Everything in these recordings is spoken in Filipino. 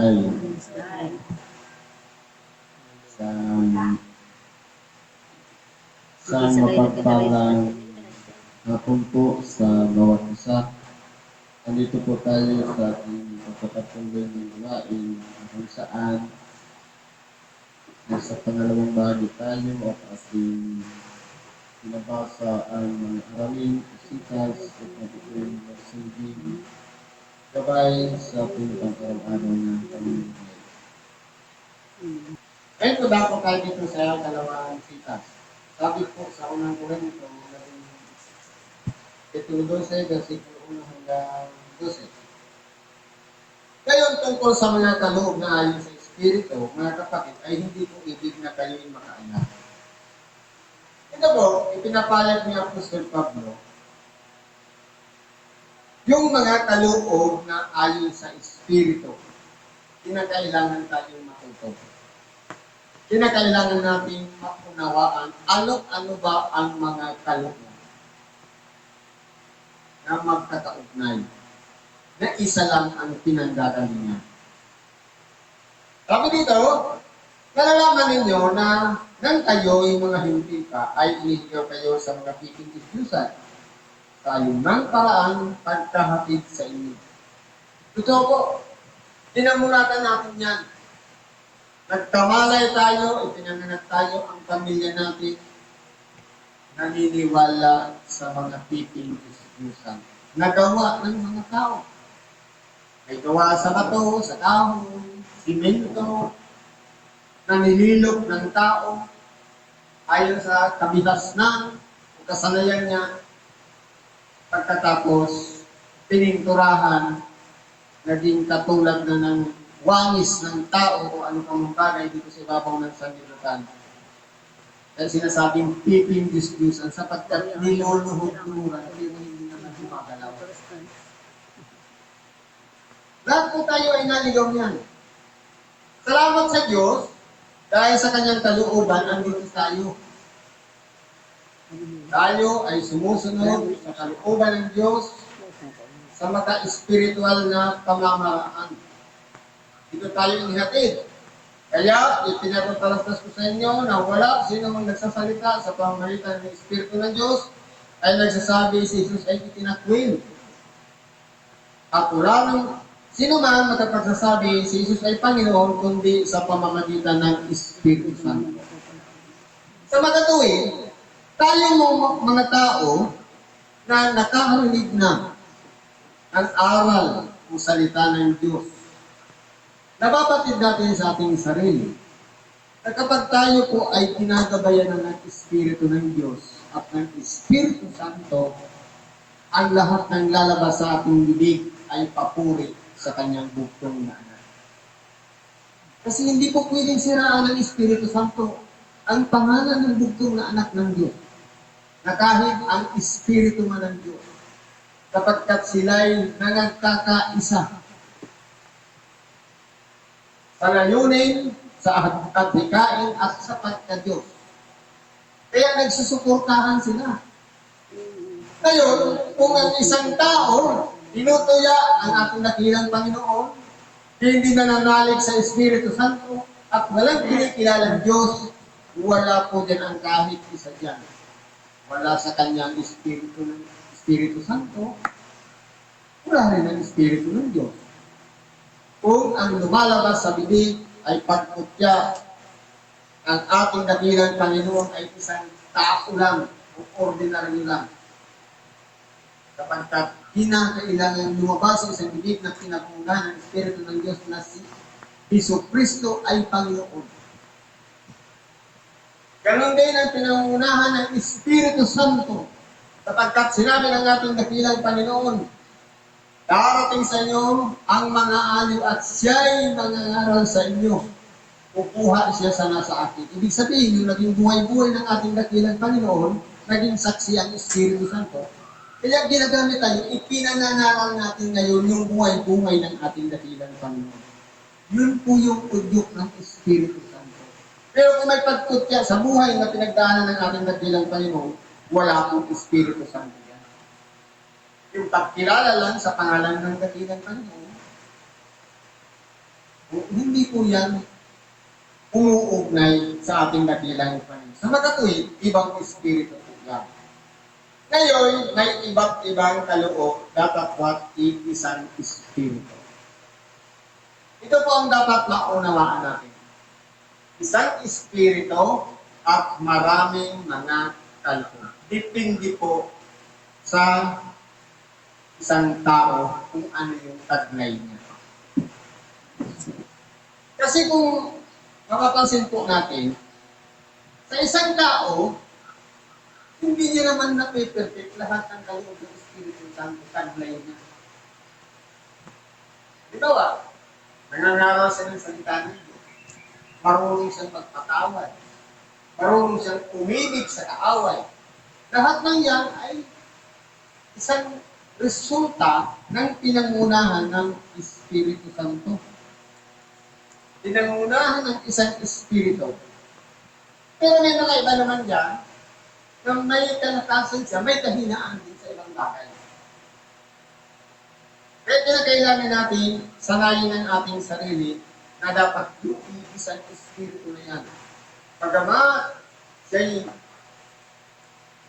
ay sa mapagpalang hapon po sa bawat isa. Nandito po tayo sa ating pagpapatuloy ng gawain kung saan nasa pangalawang bahagi tayo at ating pinabasa ang mga aralin, isitas at natutunan ng silbing gabay sa pang-araw-araw ng pamilya. Ngayon po dapat tayo dito sa dalawang sitas. Sabi po sa unang Korinto, Kapitulo 12, versikulo 1 hanggang 12. Ngayon tungkol sa mga kaloob na ayon sa Espiritu, mga kapatid, ay hindi po ibig na kayo'y makaanak. Ito po, ipinapayag ni Apostol Pablo, yung mga kaloob na ayon sa Espiritu, kinakailangan tayong matuto. Kinakailangan nating maunawaan ano ba ang mga kaloob na magkakaugnay, na isa lang ang pinanggagalingan. Sabi dito, nalalaman ninyo na nang kayo'y mga hintil pa, ay inihigaw kayo sa mga piping Diyusan sa ayunang paraan pagkahatid sa inyo. Totoo po, tinamulatan natin yan. Nagkamalay tayo, ipinanganak tayo, ang pamilya natin naniniwala sa mga piping Diyusan. Nagawa ng mga tao. May gawa sa bato, sa kahoy, simento, nanililog ng tao, ayon sa kabihas na kasanayan niya. Pagkatapos, pininturahan, naging katulad na ng wangis ng tao o ano pang bagay dito sa ibabaw ng sanlibutan. Kaya sinasabing piping Diyusan sapagkat niluluhod-luhuran, hindi naman gumagalaw. Lahat po tayo ay naligaw niyan. Salamat sa Diyos, dahil sa kanyang kalooban, andito tayo. Tayo ay sumusunod sa kalooban ng Diyos sa maka-espiritual na pamamaraan. Dito tayo inihatid. Kaya, ipinapatalastas ko sa inyo na wala sino mang nagsasalita sa pamamagitan ng Espiritu ng Diyos ay nagsasabi si Jesus ay itinakwil. At wala nang sino man makapagsasabi si Jesus ay Panginoon kundi sa pamamagitan ng Espiritu Santo. Sa magatuwid, tayo mga tao na nakaharinig na ang aral o salita ng Diyos. Napapatid natin sa ating sarili na kapag tayo po ay ginagabayan ng Espiritu ng Diyos at ng Espiritu Santo, ang lahat ng lalabas sa ating bibig ay papuri sa kanyang buktong na anak. Kasi hindi po pwedeng siraan ng Espiritu Santo ang pangalan ng buktong na anak ng Diyos, na kahit ang Espiritu man ng Diyos, kapagkat sila'y nangagkakaisa sa layunin, sa adhikain at sa pagka-Diyos. Kaya nagsusuportahan sila. Ngayon, kung ang isang tao tinutuya ang ating dakilang Panginoon, hindi nananalig sa Espiritu Santo, at walang kinikilalang Diyos, wala po din ang kahit isa dyan. Wala sa kanyang Espiritu Santo, wala rin ang Espiritu ng Diyos. Kung ang lumalabas sa bibig ay pagputya, ang ating dakilang Panginoon ay isang tao lang o ordinary lang. Kapag kinakailangan lumabas sa isang bibig na pinapungahan ng Espiritu ng Diyos na si Jesucristo ay Panginoon. Ganon din ang pinangunahan ng Espiritu Santo. Sapagkat sinabi ng ating dakilang Panginoon, darating sa inyo ang mga aliw at siya'y mangangaral sa inyo. Kukuha siya sa nasa akin. Ibig sabihin, yung naging buhay-buhay ng ating dakilang Panginoon, naging saksi ang Espiritu Santo. Kaya ginagamit tayo, ipinangangaral natin ngayon yung buhay-buhay ng ating dakilang Panginoon. Yun po yung udyok ng Espiritu Santo. Pero kung may pagtutya sa buhay na pinagdaanan ng ating dakilang Panginoon, wala pong Espiritu Santo. Yung pagkilala lang sa pangalan ng dakilang Panginoon, Hindi po yan umuugnay sa ating dakilang Panginoon. Sa magkatuwid, ibang espiritu po yan. Ngayon, may iba't ibang kaloob, dapat isang espiritu. Ito po ang dapat maunawaan natin. Isang espiritu at maraming mga kaloob. Depende po sa isang tao kung ano yung taglay niya. Kasi kung mapapansin po natin, sa isang tao, hindi niya naman na-perfect lahat ng kaloob ng Espiritu Santo taglay niya. Ito nangangaral siya ng salita ng Diyos. Marunong siyang magpatawad. Marunong siyang umibig sa kaaway. Lahat ng yan ay isang resulta ng pinangunahan ng Espiritu Santo. Pinangunahan ng isang Espiritu. Pero may mga iba naman dyan, na may kalakasan siya, may kahinaan din sa ibang bagay. Kaya kinakailangan natin sanayin ang ating sarili na dapat yung isang Espiritu na yan. Pagama siya'y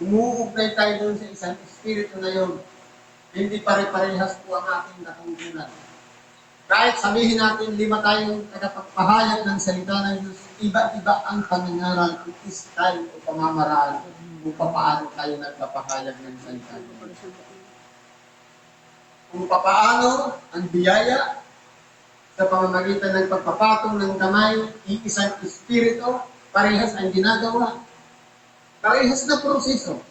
umuugnay tayo doon sa isang Espiritu na yun, hindi pare-parehas po ang ating natungkulan. Kahit sabihin natin, 5 tayong tagapagpahayag ng salita ng Diyos, iba-iba ang pangangaral o style o pamamaraan kung paano tayo nagpapahayag ng salita ng Diyos. Kung paano ang biyaya sa pamamagitan ng pagpapatong ng kamay, iisang espiritu, parehas ang ginagawa. Parehas na proseso.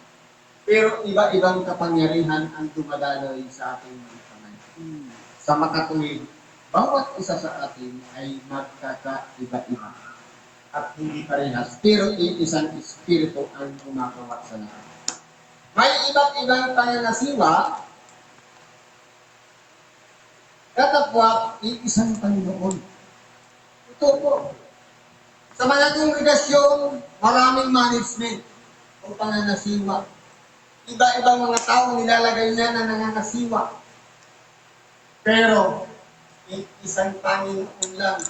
Pero iba-ibang kapangyarihan ang dumadaloy sa ating mga kamay. Sa makatuwid, bawat isa sa atin ay magkakaiba-iba at hindi parehas. Pero iisang espiritu ang gumagawa sa lahat. May iba't ibang pangangasiwa, katapwat iisang Panginoon. Ito po. Sa mga kongregasyon, maraming management o pangangasiwa. Iba-ibang mga tao nilalagay niya na nangangasiwa. Pero, isang Panginoon lang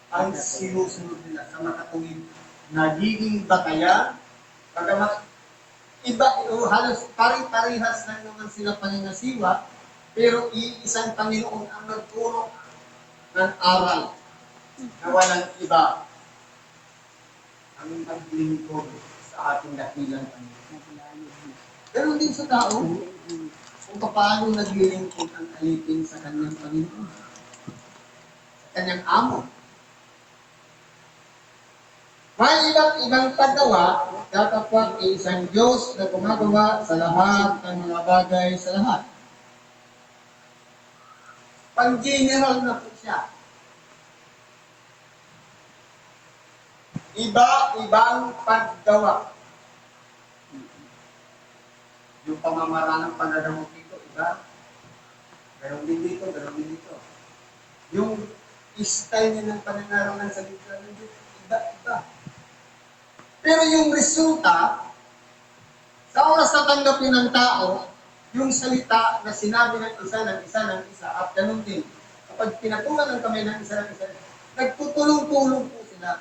ang sinusunod nila sa makatuwid. Nagiging batayan, pagamat iba, halos pari-parihas lang naman sila pangangasiwa, pero isang Panginoon ang nagturo ng aral na walang iba ang maglilingkod sa ating dakilang Panginoon. Ganon din sa tao, kung paano naglilingkod ang alipin sa kanyang Panginoon, sa kanyang amo. May iba't ibang paggawa, datapwat isang Diyos na gumagawa sa lahat ng mga bagay sa lahat. Pang-general na po siya. Iba-ibang paggawa. Yung pamamaraan ng paggagamot dito, iba. Ganon din dito, ganon din dito. Yung style niya ng pananaraw ng salita ng Diyos, iba-iba. Pero yung resulta, sa oras na tanggapin ng tao, yung salita na sinabi ng isa, at ganun din. Kapag pinatungan ng kamay ng isa, nagtutulong-tulong po sila.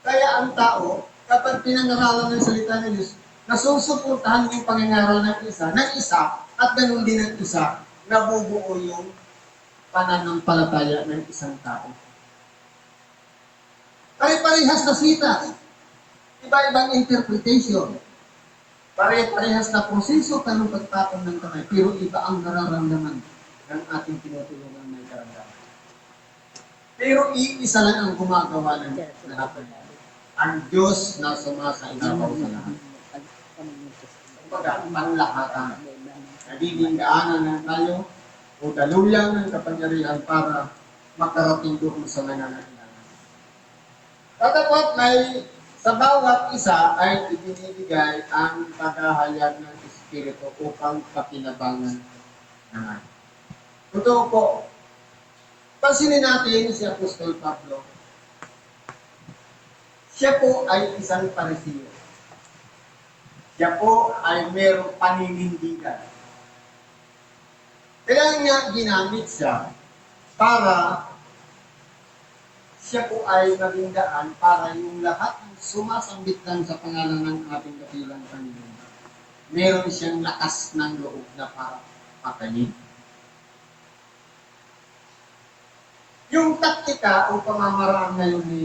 Kaya ang tao, kapag pinangaralan ng salita ng Diyos, nasusuportahan yung pangangaral ng isa, at ganun din ng isa, nabubuo yung pananampalataya ng isang tao. Pare-parehas na sita. Iba-ibang interpretation. Pare-parehas na proseso kanong pagtatong ng kamay, pero iba ang nararamdaman ng ating tinutulungan ng karamdaman. Pero iisa lang ang gumagawa ng lahat. Ang Diyos na sumasailabaw sa lahat. Kumbaga, panlahatan. Nagiging daanan ng tayo o daluyan ng kapangyarihan para makarating doon sa nangangailangan. Tatapot may sa bawat isa ay ibinibigay ang paghahayag ng Espiritu upang kapinabangan naman. Totoo po, pansinin natin si Apostol Pablo. Siya po ay isang Pariseo. Siya po ay mayroong paninindigan. Kaya nga ginamit siya para siya po ay maging daan para yung lahat ng sumasambit lang sa pangalan ng ating dakilang Panginoon, meron siyang lakas ng loob na para patayin. Yung taktika o pamamaraan ngayon ni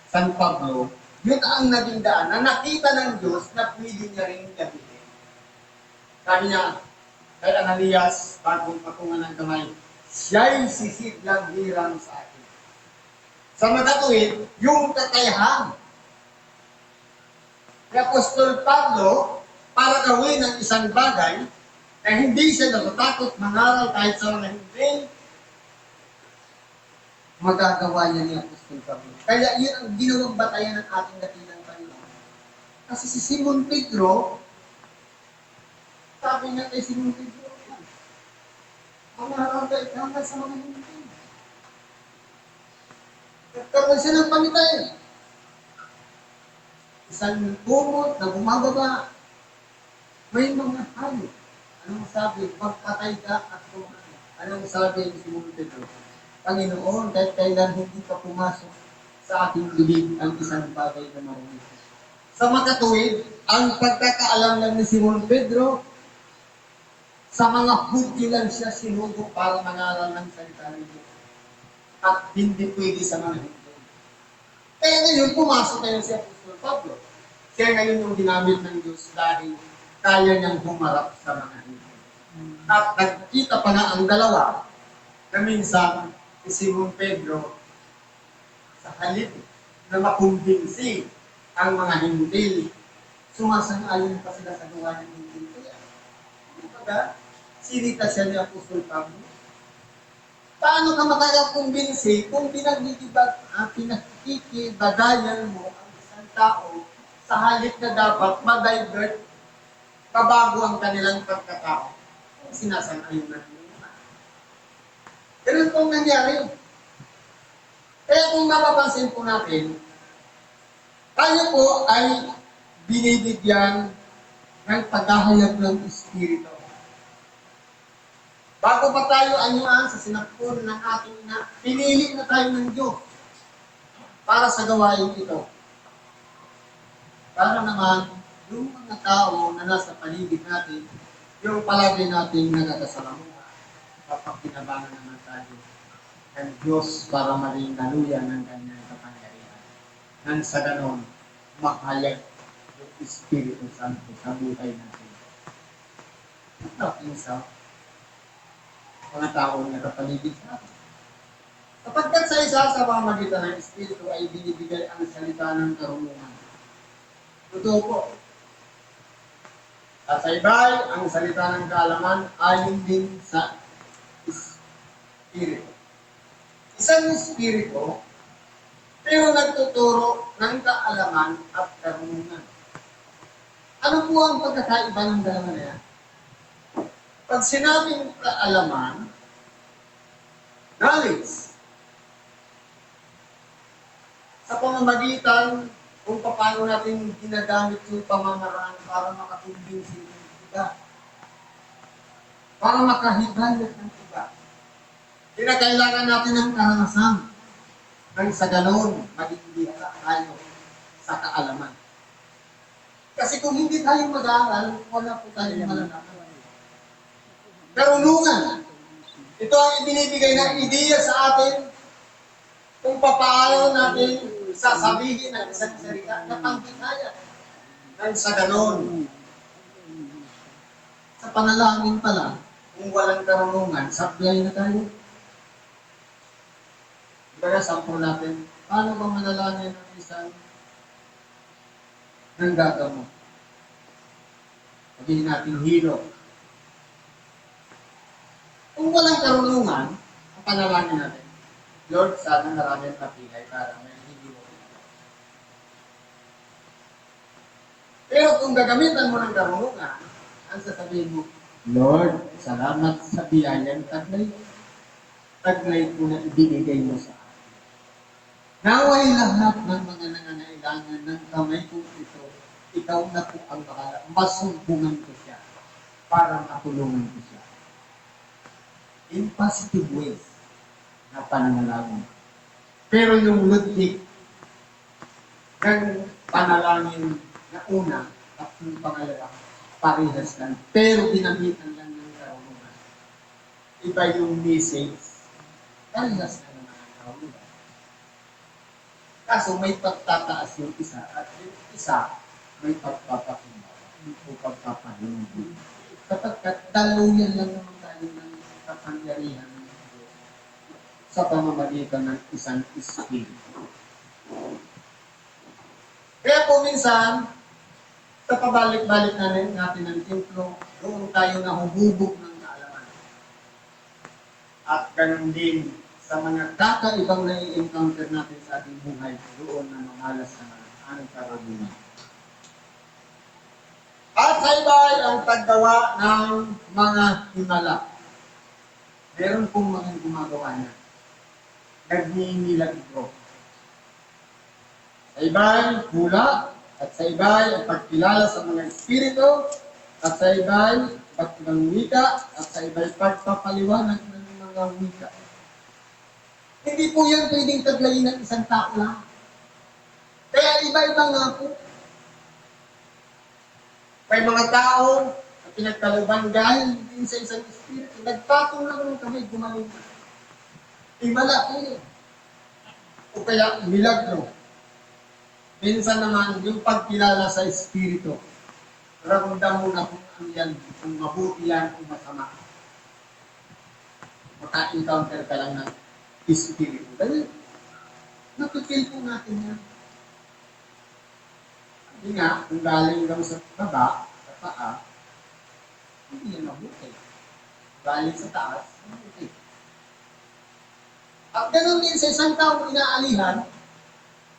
San Pablo, yun ang naging daan na nakita ng Diyos na pwede niya rin gamitin. Sabi niya kay Ananias, bagong patungan ng kamay, siya'y sisidlang hirang sa akin. Sa magatuwid, yung kakayahan ni Apostol Pablo para gawin ang isang bagay na hindi siya natatakot mangaral kahit sa mga hindi magagawa niya ni Apostol Pablo. Kaya yun ang ginawang batayan ng ating dakilang Panginoon. Kasi si Simon Pedro, sabi niya kay Simon Pedro, mangaral ka ikaw sa mga hindi. Nagkaroon siya ng pamitay. Isang kumot na bumababa. May mga hayop. Anong sabi? Magpatay ka at kumain. Anong sabi ni Simon Pedro? Panginoon, kahit kailan hindi ka pumasok sa ating bibig ang isang bagay na marinig. Sa makatuwid, ang pagkakaalam lang ni Simon Pedro, sa mga Hudyo lang siya sinugo para mangaral ng salita ng Diyos. At hindi pwede sa mga hindi. Kaya ngayon, pumasok ngayon si Apostol Pablo. Siya ngayon yung ginamit ng Diyos dahil kaya niyang humarap sa mga hindi. At nagkita pa nga ang dalawa na minsan si Simon Pedro sa halip na makumbinsi ang mga hintil. Sumasang-ayon pa sila sa gawa ng hintil. Kaya, kumbaga, sinita siya ni Apostol Pablo. Paano ka makakakumbinsi kung pinakikibagayan mo ang isang tao sa halip na dapat ma-divert, pabago ang kanilang pagkatao? Sinasang-ayon na nila. Ganun pong nangyari. Kaya kung mapapansin po natin, tayo po ay binibigyan ng paghahayag ng Espiritu. Bago pa tayo anyuan sa sinakpon ng ating ina, pinili na tayo ng Diyos para sa gawain ito. Para naman, yung mga tao na nasa paligid natin, yung palagi nating nagkakasalamuha, kapag kinabangan naman tayo ng Diyos para maging daluyan ng kanyang kapangyarihan. Nang sa ganon, mahayag yung Espiritu Santo sa buhay natin. At sa mga taong nakapaligid sa atin. Sapagkat sa isa sa pamamagitan ng Espiritu ay binibigay ang salita ng karunungan. Totoo po. At sa iba, ang salita ng kaalaman ayon din sa Espiritu. Isang Espiritu, pero nagtuturo ng kaalaman at karunungan. Ano po ang pagkakaiba ng dalawa na yan? Pag sinabing kaalaman, knowledge, sa pamamagitan kung paano natin ginagamit yung pamamaraan para makakumbinsi ng iba, para makahidayat ng iba. Kinakailangan natin ng karanasan nang sa ganon maging bihasa tayo sa kaalaman. Kasi kung hindi tayo mag-aaral, wala po tayong malalaman. Karunungan. Ito ang ibinibigay ng ideya sa atin kung paano natin sasabihin ang isang salita na pangkikaya. Nang sa ganon, sa panalangin pala, kung walang karunungan, sablay na tayo. Kaya sample natin, paano ba manalangin ng isang nanggagamo? Sabihin natin, hero. Kung walang karunungan, ang panalangin natin, Lord, sana maraming kapilay para may hindi mo. Pero kung gagamitan mo ng karunungan, ang sasabihin mo, Lord, salamat sa biyayang taglay. Taglay ko na ibinigay mo sa akin. Naway lahat ng mga nangangailangan ng kamay ko ito, ikaw na po ang bahala. Masumbungan ko siya para matulungan ko siya. In positive ways. na pananalangin. Pero yung logic ng panalangin na una at yung pangalawa, parehas lang. Pero ginamitan lang ng karunungan. Iba yung message, parehas lang naman ang karunungan. Kaso may pagtataas yung isa at yung isa may pagpapakumbaba o pagpapahinubi. Sapagkat daluyan lang naman tayo ng kapangyarihan ng Diyos sa pamamagitan ng isang espiritu. Kaya po minsan, sa pabalik-balik natin ng templo, doon tayo nahuhubog ng kaalaman. At ganun din sa mga kakaibang na-encounter natin sa ating buhay, doon na mamalas na ang karunungan. At sa iba ay ang paggawa ng mga himala. Meron pong mga gumagawa na. Nagninilagro. Sa iba ay hula, at sa iba ay ang pagkilala sa mga espiritu, at sa iba ay pagkang wika, at sa iba ay pagpapaliwanag ng mga wika. Hindi po yan pwedeng taglayin ng isang tao lang. Kaya iba-iba nga po. May mga tao na pinagkaluban dahil din sa isang espiritu, nagtatong lang ng kamay, gumaling na. Himala po yun. O kaya milagro. Minsan naman, yung pagkilala sa espiritu, ramdam mo na kung ano yan, kung mabuti yan, kung masama. Maka-encounter ka lang ng espiritu. Dahil, napipil po natin yan. Hindi nga, kung galing daw sa baba, sa paa, hindi yan mabuti. Galing sa taas, mabuti. At ganun din sa isang taong inaalihan,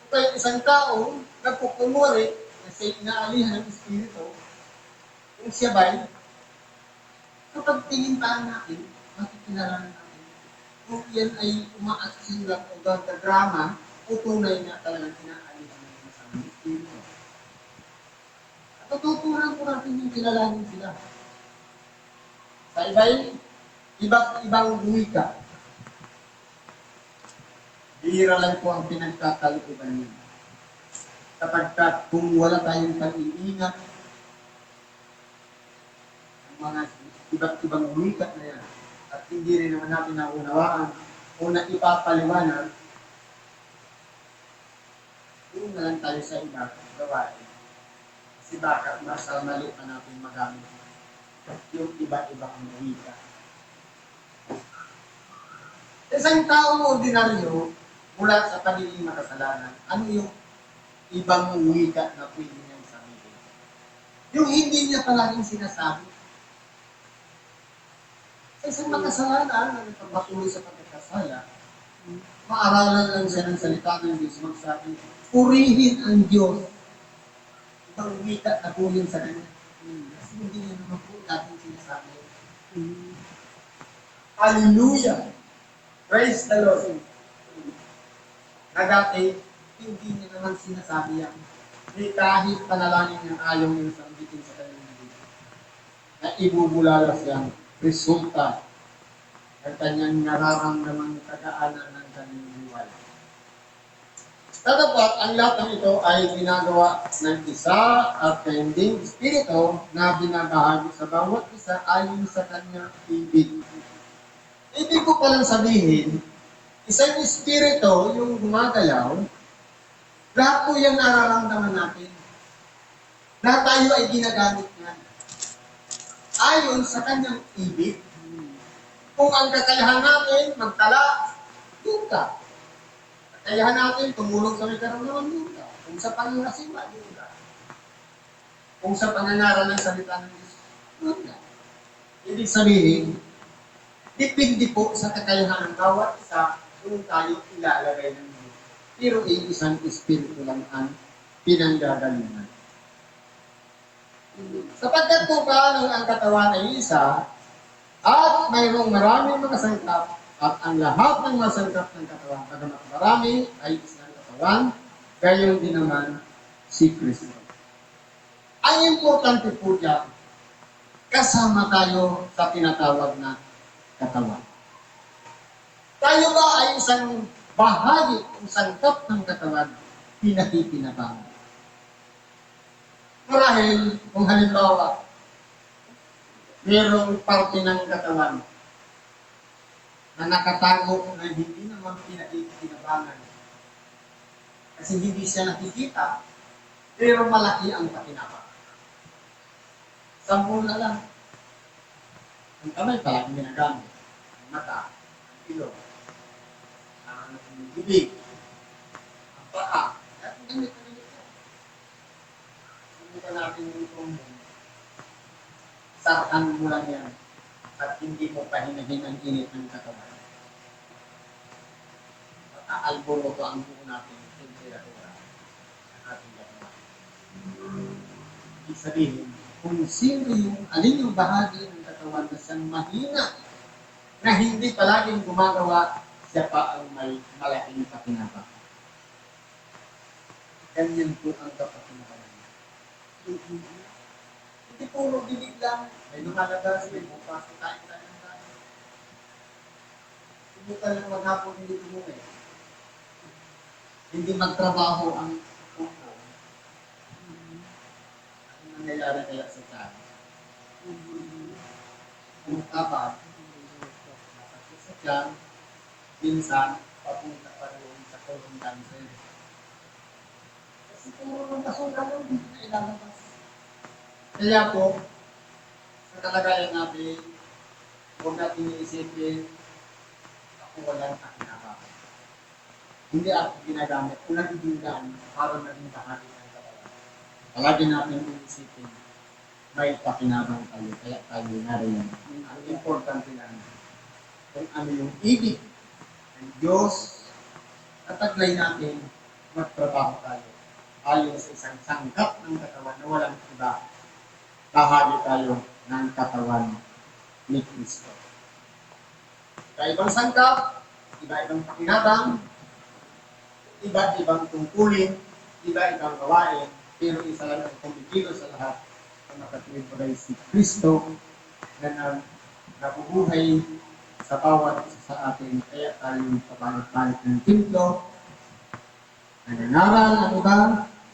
kaya isang tao nagpukumuri kasi inaalihan ng espiritu, kung siya ba'y, kapag tinintaan natin, makikilala natin, kung yan ay umaaksyon lang o drama, o tunay na talagang inaalihan ng isang espiritu. At tututunan po natin yung kilalanin sila. Sa iba'y, ibang wika. Bihira lang po ang pinagkakalukuban niya. Sapagkat kung wala tayong pag-iingat, ang mga iba't ibang wika na yan, at hindi rin naman natin naunawaan o na ipapaliwanag, doon na lang tayo sa iba gawain. Kasi baka nasa mali pa natin magamit yung iba-ibang wika. Isang taong ordinaryo, mula sa pagiging makasalanan, ano yung ibang wika na pwede niyang sabihin? Yung hindi niya palaging sinasabi. Sa isang makasalanan na nagpapatuloy sa pagkakasala, maaralan lang siya ng salita ng Diyos magsabi, purihin ang Diyos. Ibang wika na po yun sa kanya. Kasi hindi niya naman po dating sinasabi. Hallelujah! Praise the Lord! Na dati, hindi niya naman sinasabi yan. Hindi kahit panalangin ng ayaw niya sa ambitin sa kanyang dito. Na ibubulalas yan, resulta ng kanyang nararamdaman kagaanan ng kanyang buhay. Tatapat, ang lahat ng ito ay ginagawa ng isa at kayong espiritu na binabahagi sa bawat isa ayon sa kanyang ibig. Ibig ko palang sabihin, isang espiritu yung gumagalaw, lahat po yung nararamdaman natin. Lahat tayo ay ginagamit niya. Ayon sa kanyang ibig, kung ang kakayahan natin magtala, doon ka. Kakayahan natin tumulong sa may karamdaman, doon ka. Kung sa pananasiwa, doon ka. Kung sa pananaral ng salita ng Diyos, doon ka. Ibig sabihin, depende po sa kakayahan ng bawat isa kung tayo ilalagay ng Diyos. Pero isang espiritu lang ang pinanggagalingan. Sapagkat po paano ang katawan ay isa, at mayroong maraming mga sangkap, at ang lahat ng mga sangkap ng katawan, pagkamat marami ay isang katawan, gayon din naman si Kristo. Ang importante po dyan, kasama tayo sa tinatawag na katawan. Tayo ba ay isang bahagi, isang sangkap ng katawan, pinakikinabangan. Marahil, kung halimbawa, mayroong parte ng katawan na nakatago na hindi naman pinakikinabangan. Kasi hindi siya nakikita, pero malaki ang pakinabang. Sampu na lang. Ang kamay pala ang ginagamit. Ang mata, ang ilong, ang bibig, ang paa. At ganito. Subukan natin itong sarkan mo lang yan at hindi mo pahinahin ang init ng katawan. Aalboro ko ang buo natin temperatura ng ating katawan. Ibig sabihin, kung sino yung alin yung bahagi ng katawan na siyang mahina na hindi palaging gumagawa, siya pa ang may malaking pakinabang. Ganyan po ang kapakinabangan. Hindi puro bibig lang. May lumalabas, may bupasok, kain. Subukan lang maghapon hindi tumuwi. Hindi magtrabaho ang puso. Ano nangyayari kaya sa tiyan? Kung tapat, sa tiyan, minsan, papunta pa rin sa colon cancer. Kasi puro ng kasukan lang, hindi na ilalabas. Kaya po, sa kalagayan natin, huwag natin iisipin, ako walang pakinabang. Hindi ako ginagamit o nagiginggan para maging bahagi ng katawan. Palagi natin iisipin, may pakinabang tayo, kaya tayo nariyan. Ang importante lang, kung ano yung ibig ng Diyos, tataglay natin, magtrabaho tayo. Ayon sa isang sangkap ng katawan na walang iba, bahagi tayo ng katawan ni Kristo. Iba-ibang sangkap, iba-ibang pakinabang, iba-ibang tungkulin, iba-ibang gawain, pero isa lang ang kumikilo sa lahat ang nakatuwid pa rin si Kristo na nabubuhay sa bawat isa sa atin. Kaya tayo pabalik-balik ng templo, nangangaral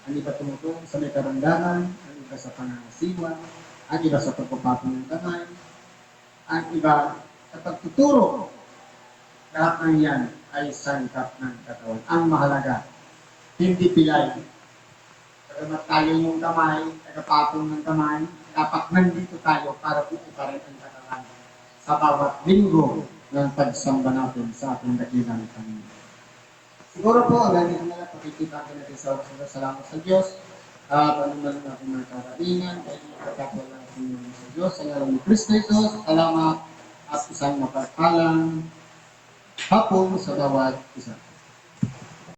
ang iba tumutulong sa may karamdaman, ang iba sa pangangasiwa, ang iba sa pagpapatong ng kamay, ang iba sa pagtuturo. Lahat ng yan ay sangkap ng katawan. Ang mahalaga, hindi pilay. Kagamat tayo yung kamay, tagapatong ng kamay, dapat nandito tayo para pupukarin ang katawan sa bawat linggo ng pagsamba natin sa ating dakilang Panginoon. Siguro po, hanggang dito na lang pakikita natin sa oras. Salamat sa Diyos. Panunan natin mga karaingan, kaya ipagkakwa natin sa Diyos. Sa ngalan ni Kristo Jesus, salamat at isang mapagpalang hapon sa bawat isa.